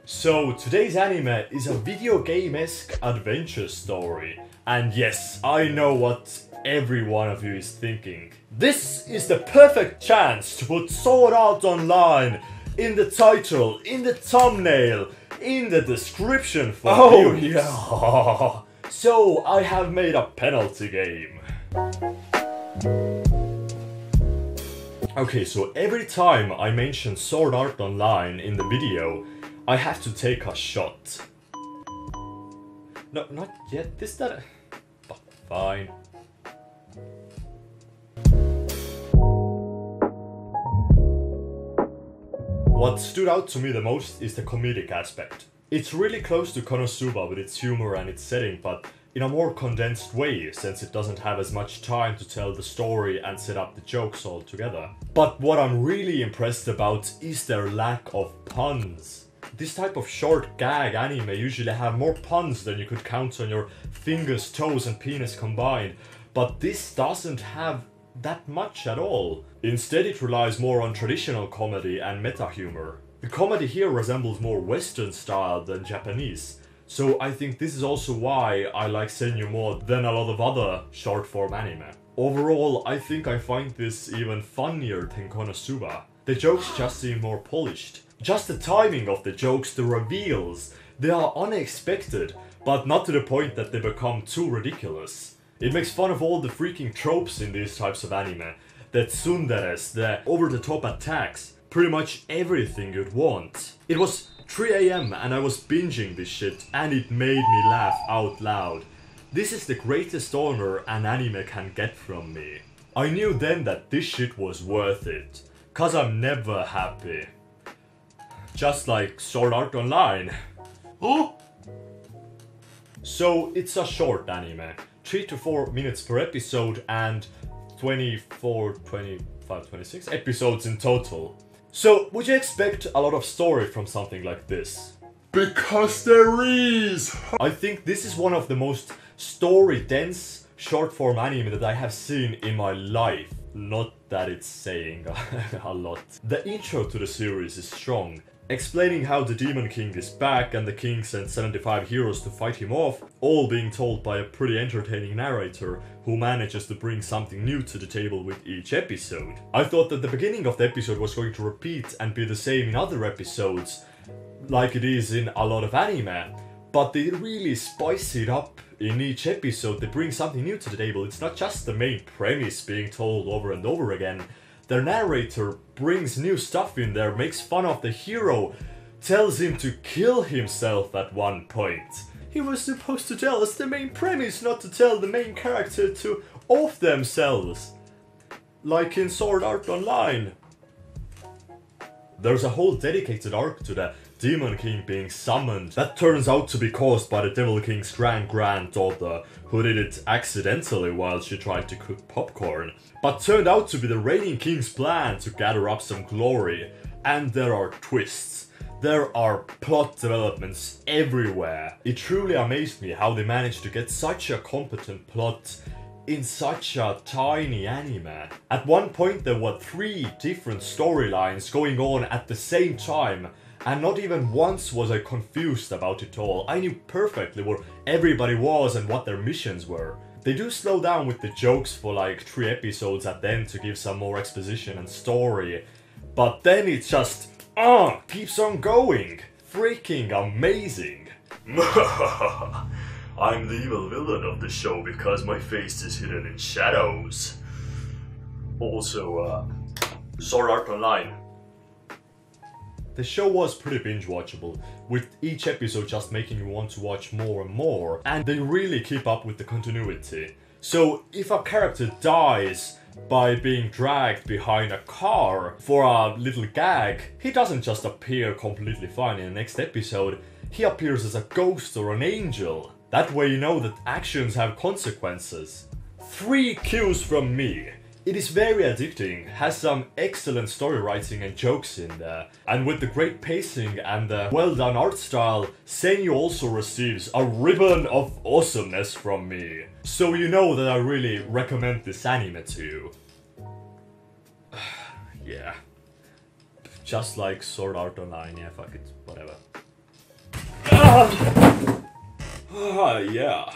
So today's anime is a video game-esque adventure story. And yes, I know what every one of you is thinking. This is the perfect chance to put Sword Art Online in the title, in the thumbnail, in the description for views. Yeah. So I have made a penalty game. Okay, so every time I mention Sword Art Online in the video, I have to take a shot. No, not yet. This that. But fine. What stood out to me the most is the comedic aspect. It's really close to Konosuba with its humor and its setting, but in a more condensed way, since it doesn't have as much time to tell the story and set up the jokes all together. But what I'm really impressed about is their lack of puns. This type of short gag anime usually have more puns than you could count on your fingers, toes and penis combined, but this doesn't have that much at all. Instead, it relies more on traditional comedy and meta humor. The comedy here resembles more Western style than Japanese, so I think this is also why I like Senyu more than a lot of other short form anime. Overall, I think I find this even funnier than Konosuba. The jokes just seem more polished. Just the timing of the jokes, the reveals, they are unexpected, but not to the point that they become too ridiculous. It makes fun of all the freaking tropes in these types of anime. The tsunderes, the over-the-top attacks, pretty much everything you'd want. It was 3 AM and I was binging this shit and it made me laugh out loud. This is the greatest honor an anime can get from me. I knew then that this shit was worth it, cause I'm never happy. Just like Sword Art Online. Oh! So it's a short anime, 3 to 4 minutes per episode and 24, 25, 26 episodes in total. So would you expect a lot of story from something like this? Because there is! I think this is one of the most story-dense short-form anime that I have seen in my life. Not that it's saying a lot. The intro to the series is strong, explaining how the Demon King is back and the king sent 75 heroes to fight him off, all being told by a pretty entertaining narrator who manages to bring something new to the table with each episode. I thought that the beginning of the episode was going to repeat and be the same in other episodes, like it is in a lot of anime, but they really spice it up in each episode. They bring something new to the table. It's not just the main premise being told over and over again. Their narrator brings new stuff in there, makes fun of the hero, tells him to kill himself at one point. He was supposed to tell us the main premise, not to tell the main character to off themselves. Like in Sword Art Online. There's a whole dedicated arc to the Demon King being summoned that turns out to be caused by the Devil King's granddaughter, who did it accidentally while she tried to cook popcorn, but turned out to be the reigning king's plan to gather up some glory. And there are twists. There are plot developments everywhere. It truly amazed me how they managed to get such a competent plot in such a tiny anime. At one point there were 3 different storylines going on at the same time, and not even once was I confused about it all. I knew perfectly where everybody was and what their missions were. They do slow down with the jokes for like 3 episodes at the end to give some more exposition and story, but then it just keeps on going. Freaking amazing. I'm the evil villain of the show because my face is hidden in shadows. Also, Sword Art Online. The show was pretty binge-watchable, with each episode just making you want to watch more and more, and they really keep up with the continuity. So if a character dies by being dragged behind a car for a little gag, he doesn't just appear completely fine in the next episode, he appears as a ghost or an angel. That way you know that actions have consequences. 3 cues from me. It is very addicting, has some excellent story writing and jokes in there, and with the great pacing and the well done art style, Senyu also receives a ribbon of awesomeness from me. So you know that I really recommend this anime to you. Yeah. Just like Sword Art Online, yeah, fuck it, whatever. Yeah.